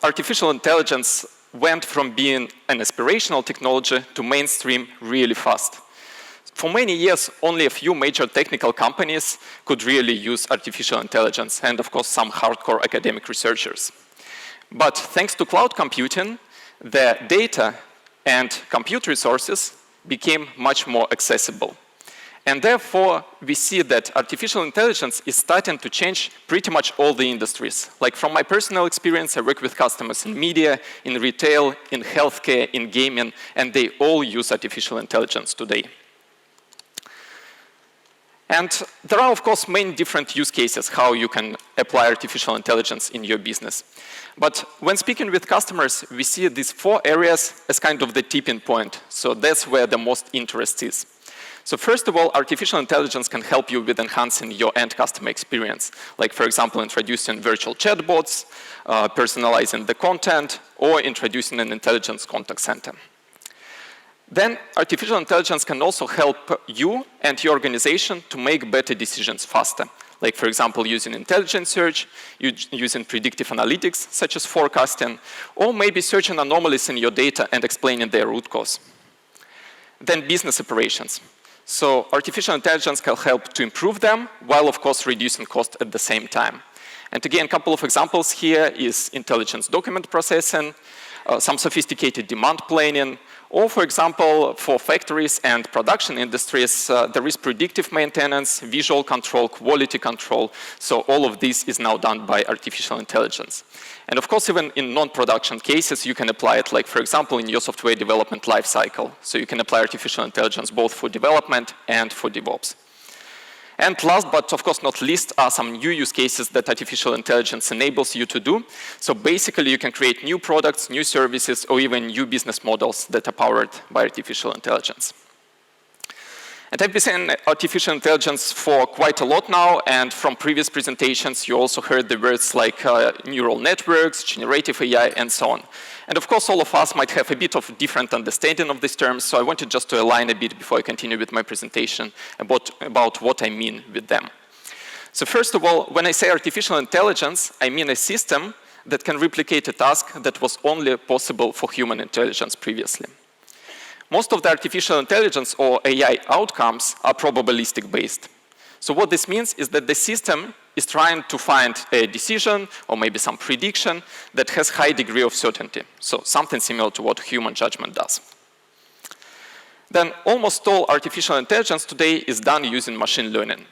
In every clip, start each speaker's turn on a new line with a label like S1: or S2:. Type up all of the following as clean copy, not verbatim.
S1: artificial intelligence went from being an aspirational technology to mainstream really fast. For many years, only a few major technical companies could really use artificial intelligence, and of course, some hardcore academic researchers. But thanks to cloud computing, the data and compute resources became much more accessible. And therefore, we see that artificial intelligence is starting to change pretty much all the industries. Like from my personal experience, I work with customers in media, in retail, in healthcare, in gaming, and they all use artificial intelligence today. And there are, of course, many different use cases how you can apply artificial intelligence in your business. But when speaking with customers, we see these 4 areas as kind of the tipping point. So that's where the most interest is. So first of all, artificial intelligence can help you with enhancing your end customer experience. Like, for example, introducing virtual chatbots, personalizing the content, or introducing an intelligence contact center. Then artificial intelligence can also help you and your organization to make better decisions faster. Like, for example, using intelligent search, using predictive analytics, such as forecasting, or maybe searching anomalies in your data and explaining their root cause. Then business operations. So artificial intelligence can help to improve them, while of course reducing cost at the same time. And again, a couple of examples here is intelligence document processing, some sophisticated demand planning, or for example, for factories and production industries, there is predictive maintenance, visual control, quality control. So all of this is now done by artificial intelligence. And of course, even in non-production cases, you can apply it, like for example, in your software development lifecycle. So you can apply artificial intelligence both for development and for DevOps. And last, but of course not least, are some new use cases that artificial intelligence enables you to do. So basically, you can create new products, new services, or even new business models that are powered by artificial intelligence. And I've been saying artificial intelligence for quite a lot now, and from previous presentations, you also heard the words like neural networks, generative AI, and so on. And of course, all of us might have a bit of different understanding of these terms, so I wanted just to align a bit before I continue with my presentation about what I mean with them. So first of all, when I say artificial intelligence, I mean a system that can replicate a task that was only possible for human intelligence previously. Most of the artificial intelligence or AI outcomes are probabilistic based. So what this means is that the system is trying to find a decision or maybe some prediction that has high degree of certainty. So something similar to what human judgment does. Then almost all artificial intelligence today is done using machine learning.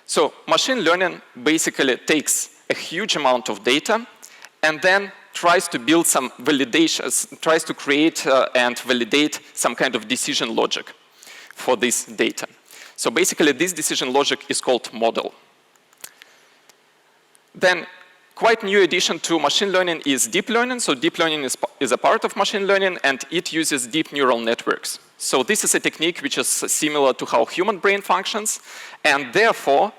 S1: So machine learning basically takes a huge amount of data and then tries to build some validations, tries to create and validate some kind of decision logic for this data. So basically, this decision logic is called model. Then, quite new addition to machine learning is deep learning. So deep learning is a part of machine learning, and it uses deep neural networks. So this is a technique which is similar to how human brain functions, and therefore,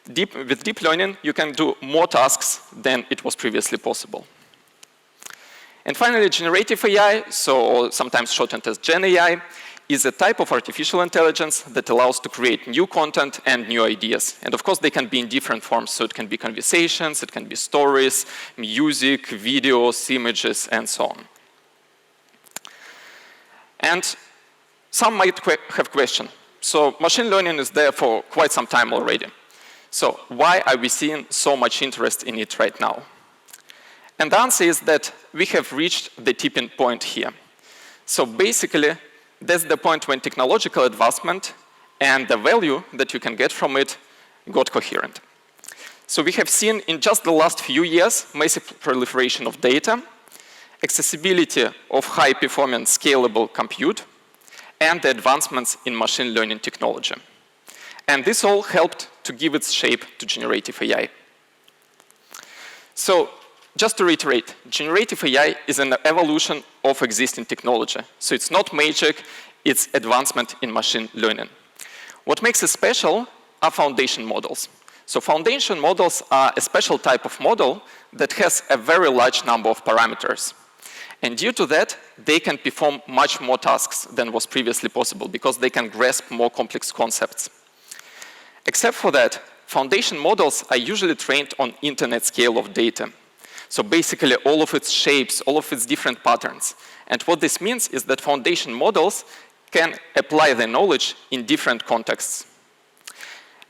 S1: with deep learning, you can do more tasks than it was previously possible. And finally, generative AI, so sometimes shortened as Gen AI, is a type of artificial intelligence that allows to create new content and new ideas. And of course, they can be in different forms. So it can be conversations, it can be stories, music, videos, images, and so on. And some might have questions. So machine learning is there for quite some time already. So why are we seeing so much interest in it right now? And the answer is that we have reached the tipping point here. So basically, that's the point when technological advancement and the value that you can get from it got coherent. So we have seen in just the last few years massive proliferation of data, accessibility of high-performance scalable compute, and the advancements in machine learning technology. And this all helped to give its shape to generative AI. So just to reiterate, generative AI is an evolution of existing technology. So it's not magic, it's advancement in machine learning. What makes it special are foundation models. So foundation models are a special type of model that has a very large number of parameters. And due to that, they can perform much more tasks than was previously possible because they can grasp more complex concepts. Except for that, foundation models are usually trained on internet scale of data. So basically all of its shapes, all of its different patterns. And what this means is that foundation models can apply the knowledge in different contexts.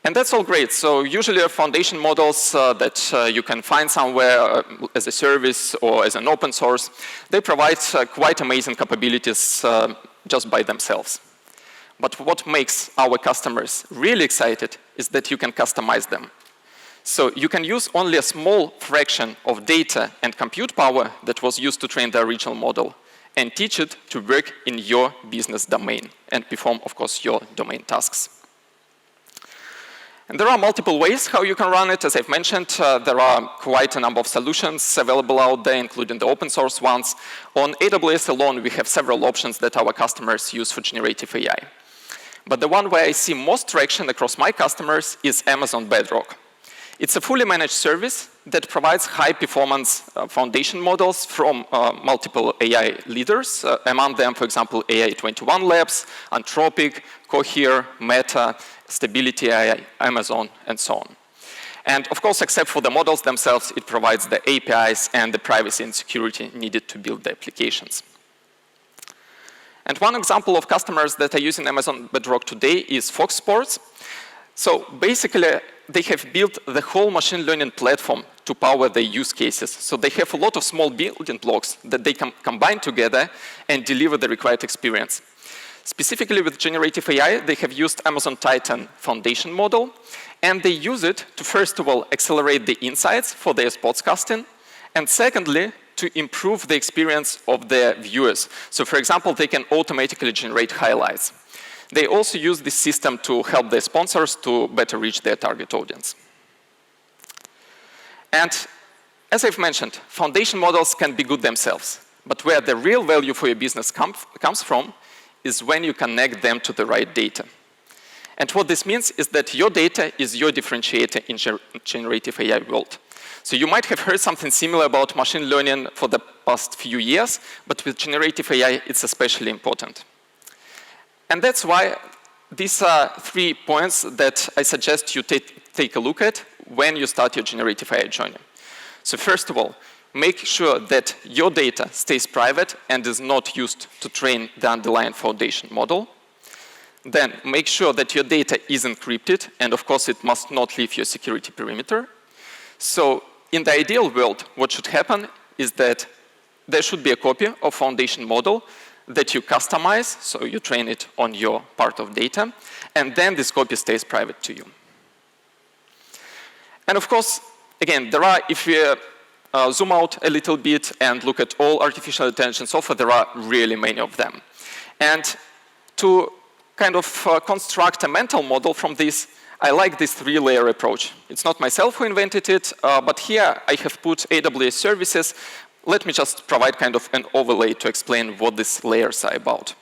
S1: And that's all great. So usually foundation models that you can find somewhere as a service or as an open source, they provide quite amazing capabilities just by themselves. But what makes our customers really excited is that you can customize them. So you can use only a small fraction of data and compute power that was used to train the original model and teach it to work in your business domain and perform, of course, your domain tasks. And there are multiple ways how you can run it. As I've mentioned, there are quite a number of solutions available out there, including the open source ones. On AWS alone, we have several options that our customers use for generative AI. But the one where I see most traction across my customers is Amazon Bedrock. It's a fully managed service that provides high-performance foundation models from multiple AI leaders. Among them, for example, AI21 Labs, Anthropic, Cohere, Meta, Stability AI, Amazon, and so on. And of course, except for the models themselves, it provides the APIs and the privacy and security needed to build the applications. And one example of customers that are using Amazon Bedrock today is Fox Sports. So basically, they have built the whole machine learning platform to power their use cases. So they have a lot of small building blocks that they can combine together and deliver the required experience. Specifically with generative AI, they have used Amazon Titan foundation model, and they use it to, first of all, accelerate the insights for their sportscasting, and secondly, to improve the experience of their viewers. So for example, they can automatically generate highlights. They also use this system to help their sponsors to better reach their target audience. And as I've mentioned, foundation models can be good themselves, but where the real value for your business comes from is when you connect them to the right data. And what this means is that your data is your differentiator in generative AI world. So you might have heard something similar about machine learning for the past few years, but with generative AI, it's especially important. And that's why these are 3 points that I suggest you take a look at when you start your generative AI journey. So first of all, make sure that your data stays private and is not used to train the underlying foundation model. Then make sure that your data is encrypted, and of course it must not leave your security perimeter. So in the ideal world, what should happen is that there should be a copy of foundation model that you customize, so you train it on your part of data, and then this copy stays private to you. And of course, again, there are, if you zoom out a little bit and look at all artificial intelligence software, there are really many of them. And to kind of construct a mental model from this, I like this 3-layer approach. It's not myself who invented it, but here I have put AWS services. Let me just provide kind of an overlay to explain what these layers are about.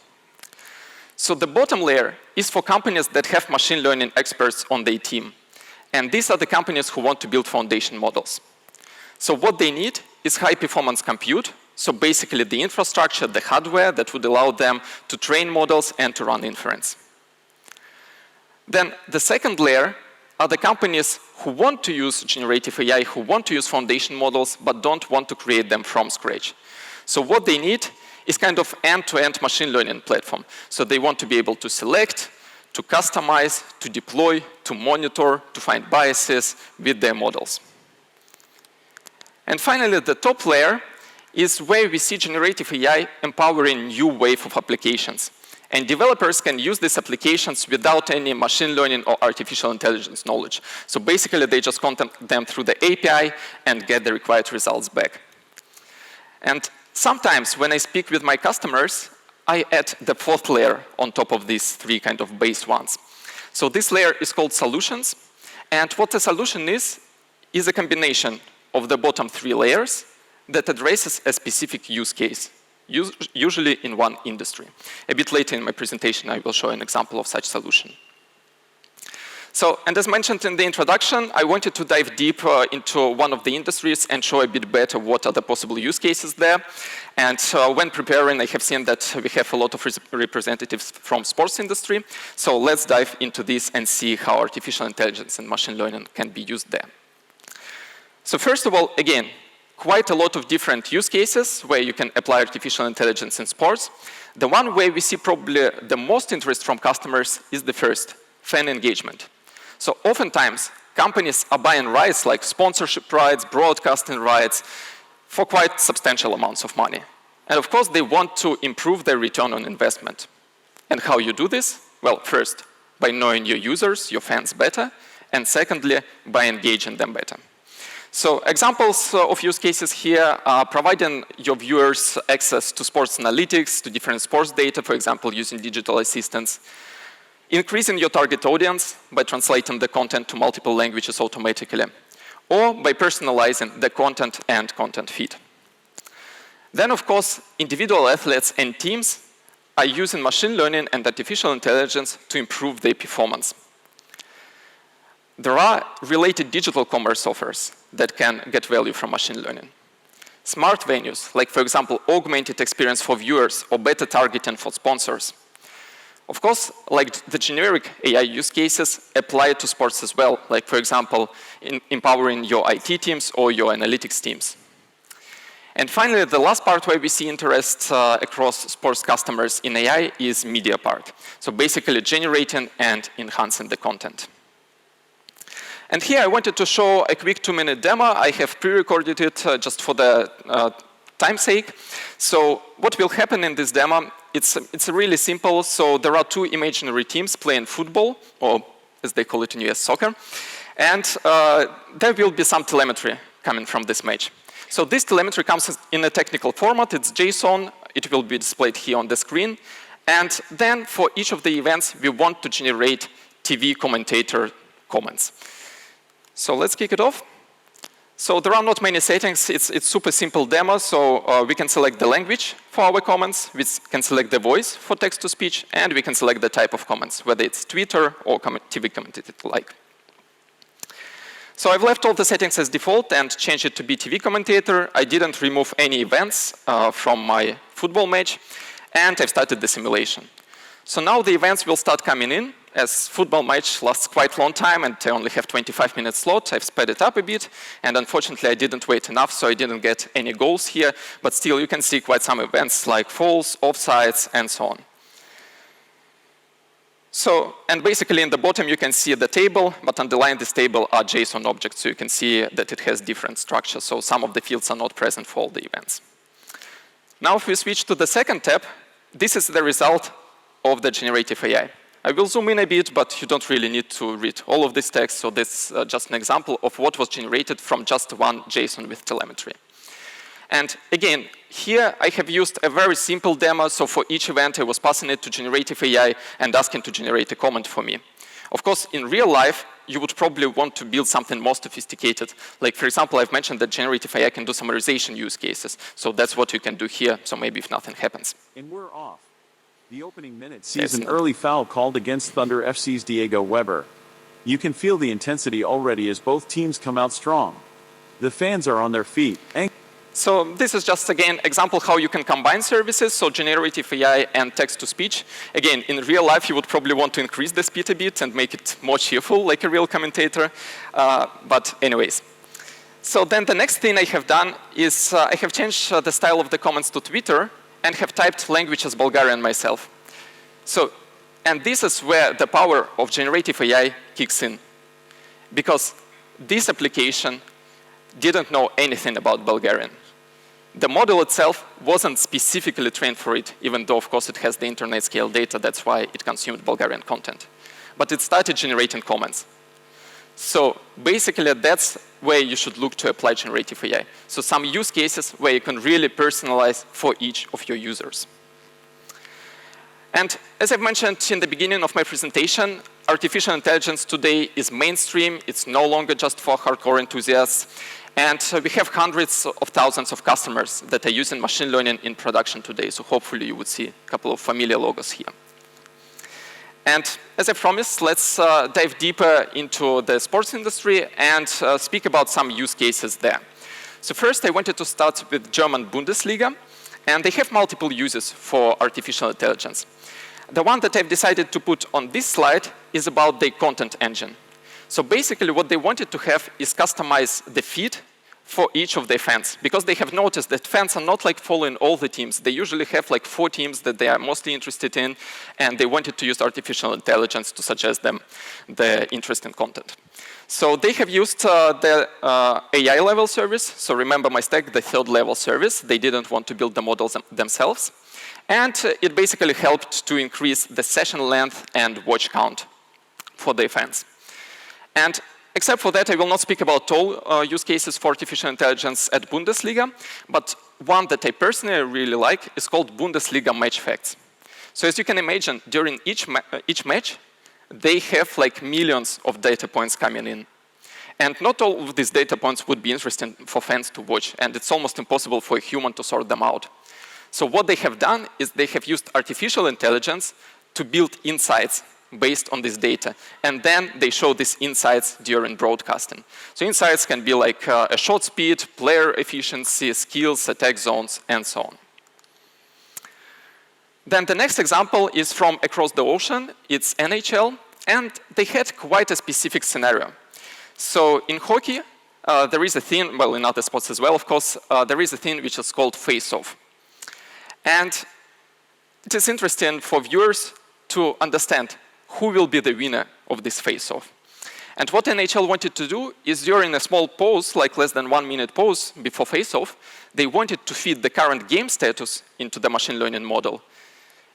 S1: So the bottom layer is for companies that have machine learning experts on their team. And these are the companies who want to build foundation models. So what they need is high-performance compute. So basically the infrastructure, the hardware that would allow them to train models and to run inference. Then the second layer are the companies who want to use generative AI, who want to use foundation models, but don't want to create them from scratch. So what they need is kind of end-to-end machine learning platform. So they want to be able to select, to customize, to deploy, to monitor, to find biases with their models. And finally, the top layer is where we see generative AI empowering a new wave of applications. And developers can use these applications without any machine learning or artificial intelligence knowledge. So basically, they just contact them through the API and get the required results back. And sometimes when I speak with my customers, I add the 4th layer on top of these 3 kind of base ones. So this layer is called solutions. And what a solution is a combination of the bottom 3 layers that addresses a specific use case, usually in one industry. A bit later in my presentation, I will show an example of such solution. So, and as mentioned in the introduction, I wanted to dive deep into one of the industries and show a bit better what are the possible use cases there. And when preparing, I have seen that we have a lot of representatives from sports industry. So let's dive into this and see how artificial intelligence and machine learning can be used there. So first of all, again, quite a lot of different use cases where you can apply artificial intelligence in sports. The one where we see probably the most interest from customers is the first, fan engagement. So oftentimes, companies are buying rights like sponsorship rights, broadcasting rights, for quite substantial amounts of money. And of course, they want to improve their return on investment. And how you do this? Well, first, by knowing your users, your fans better, and secondly, by engaging them better. So examples of use cases here are providing your viewers access to sports analytics, to different sports data, for example, using digital assistants, increasing your target audience by translating the content to multiple languages automatically, or by personalizing the content and content feed. Then, of course, individual athletes and teams are using machine learning and artificial intelligence to improve their performance. There are related digital commerce offers that can get value from machine learning. Smart venues, like, for example, augmented experience for viewers or better targeting for sponsors. Of course, like the generic AI use cases apply to sports as well, like, for example, empowering your IT teams or your analytics teams. And finally, the last part where we see interest across sports customers in AI is media part. So basically generating and enhancing the content. And here I wanted to show a quick 2-minute demo. I have pre-recorded it just for the time's sake. So what will happen in this demo, it's really simple. So there are two imaginary teams playing football, or as they call it in US, soccer. And there will be some telemetry coming from this match. So this telemetry comes in a technical format. It's JSON. It will be displayed here on the screen. And then for each of the events, we want to generate TV commentator comments. So let's kick it off. So there are not many settings. It's super simple demo. So we can select the language for our comments. We can select the voice for text-to-speech. And we can select the type of comments, whether it's Twitter or TV commentator like. So I've left all the settings as default and changed it to be TV commentator. I didn't remove any events from my football match. And I've started the simulation. So now the events will start coming in. As football match lasts quite a long time and I only have 25-minute slot, I've sped it up a bit. And unfortunately, I didn't wait enough, so I didn't get any goals here. But still, you can see quite some events like fouls, offsides, and so on. So, and basically in the bottom you can see the table, but underlying this table are JSON objects, so you can see that it has different structures, so some of the fields are not present for all the events. Now if we switch to the second tab, this is the result of the generative AI. I will zoom in a bit, but you don't really need to read all of this text, so this is just an example of what was generated from just one JSON with telemetry. And again, here I have used a very simple demo, so for each event I was passing it to generative AI and asking to generate a comment for me. Of course, in real life, you would probably want to build something more sophisticated. Like, for example, I've mentioned that generative AI can do summarization use cases, so that's what you can do here, so maybe if nothing happens.
S2: And we're off. The opening minute sees an early foul called against Thunder FC's Diego Weber. You can feel the intensity already as both teams come out strong. The fans are on their feet.
S1: So this is just, again, example how you can combine services, so generative AI and text-to-speech. Again, in real life, you would probably want to increase the speed a bit and make it more cheerful, like a real commentator. But anyways. So then the next thing I have done is I have changed the style of the comments to Twitter and have typed language as Bulgarian myself. So, and this is where the power of generative AI kicks in. Because this application didn't know anything about Bulgarian. The model itself wasn't specifically trained for it, even though, of course, it has the internet scale data. That's why it consumed Bulgarian content. But it started generating comments. So basically, that's where you should look to apply generative AI. So some use cases where you can really personalize for each of your users. And as I've mentioned in the beginning of my presentation, artificial intelligence today is mainstream. It's no longer just for hardcore enthusiasts. And we have hundreds of thousands of customers that are using machine learning in production today. So hopefully you would see a couple of familiar logos here. And as I promised, let's dive deeper into the sports industry and speak about some use cases there. So first, I wanted to start with German Bundesliga. And they have multiple uses for artificial intelligence. The one that I've decided to put on this slide is about the content engine. So basically, what they wanted to have is customize the feed for each of their fans, because they have noticed that fans are not like following all the teams. They usually have like 4 teams that they are mostly interested in, and they wanted to use artificial intelligence to suggest them the interesting content. So they have used the AI level service. So remember my stack, the 3rd level service. They didn't want to build the models themselves. And it basically helped to increase the session length and watch count for their fans. And except for that, I will not speak about all use cases for artificial intelligence at Bundesliga, but one that I personally really like is called Bundesliga match facts. So as you can imagine, during each match, they have like millions of data points coming in. And not all of these data points would be interesting for fans to watch, and it's almost impossible for a human to sort them out. So what they have done is they have used artificial intelligence to build insights based on this data. And then they show these insights during broadcasting. So insights can be like a shot speed, player efficiency, skills, attack zones, and so on. Then the next example is from across the ocean. It's NHL, and they had quite a specific scenario. So in hockey, there is a thing, well, in other sports as well, of course, there is a thing which is called face-off. And it is interesting for viewers to understand who will be the winner of this face-off. And what NHL wanted to do is during a small pause, like less than 1 minute pause before face-off, they wanted to feed the current game status into the machine learning model,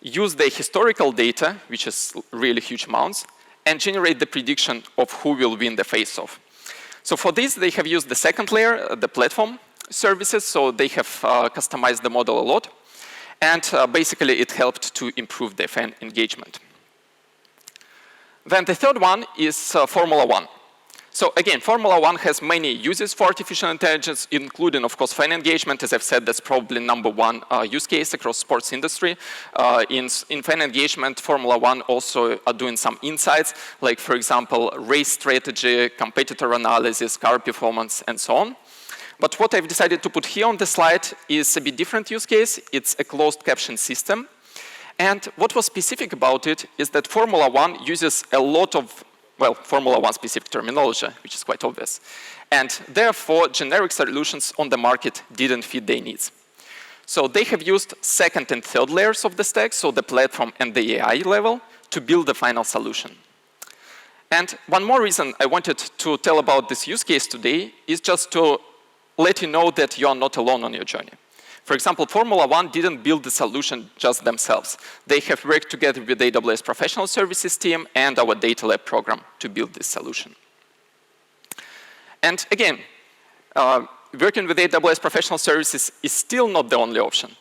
S1: use the historical data, which is really huge amounts, and generate the prediction of who will win the face-off. So for this, they have used the 2nd layer, the platform services, so they have customized the model a lot. And basically, it helped to improve the fan engagement. Then the 3rd one is Formula 1. So again, Formula 1 has many uses for artificial intelligence, including, of course, fan engagement. As I've said, that's probably #1 use case across sports industry. In fan engagement, Formula 1 also are doing some insights, like, for example, race strategy, competitor analysis, car performance, and so on. But what I've decided to put here on the slide is a bit different use case. It's a closed caption system. And what was specific about it is that Formula 1 uses a lot of, well, Formula 1 specific terminology, which is quite obvious. And therefore, generic solutions on the market didn't fit their needs. So they have used 2nd and 3rd layers of the stack, so the platform and the AI level, to build the final solution. And one more reason I wanted to tell about this use case today is just to let you know that you are not alone on your journey. For example, Formula 1 didn't build the solution just themselves. They have worked together with the AWS Professional Services team and our Data Lab program to build this solution. And again, working with AWS Professional Services is still not the only option.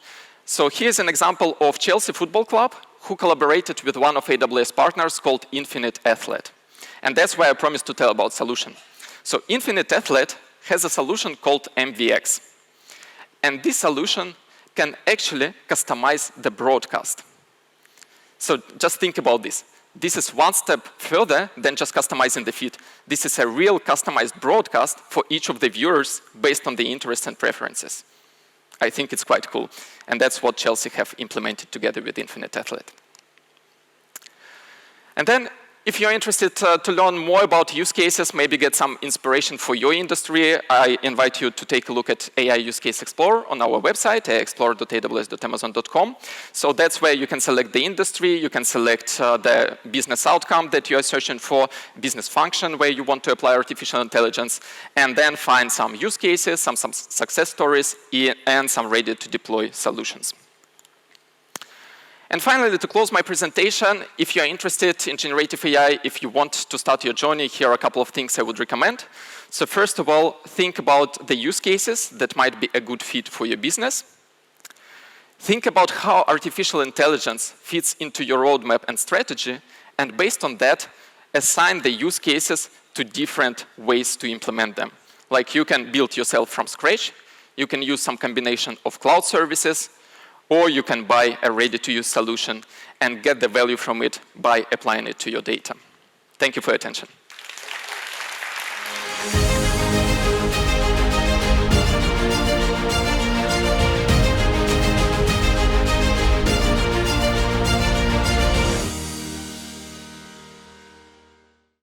S1: So here's an example of Chelsea Football Club, who collaborated with one of AWS partners called Infinite Athlete. And that's why I promised to tell about solution. So Infinite Athlete has a solution called MVX. And this solution can actually customize the broadcast. So just think about this. This is one step further than just customizing the feed. This is a real customized broadcast for each of the viewers based on the interests and preferences. I think it's quite cool. And that's what Chelsea have implemented together with Infinite Athlete. And then, if you're interested to learn more about use cases, maybe get some inspiration for your industry, I invite you to take a look at AI Use Case Explorer on our website, explorer.aws.amazon.com. So that's where you can select the industry, you can select the business outcome that you are searching for, business function where you want to apply artificial intelligence, and then find some use cases, some success stories, and some ready-to-deploy solutions. And finally, to close my presentation, if you're interested in generative AI, if you want to start your journey, here are a couple of things I would recommend. So first of all, think about the use cases that might be a good fit for your business. Think about how artificial intelligence fits into your roadmap and strategy, and based on that, assign the use cases to different ways to implement them. Like you can build yourself from scratch, you can use some combination of cloud services, or you can buy a ready-to-use solution and get the value from it by applying it to your data. Thank you for your attention.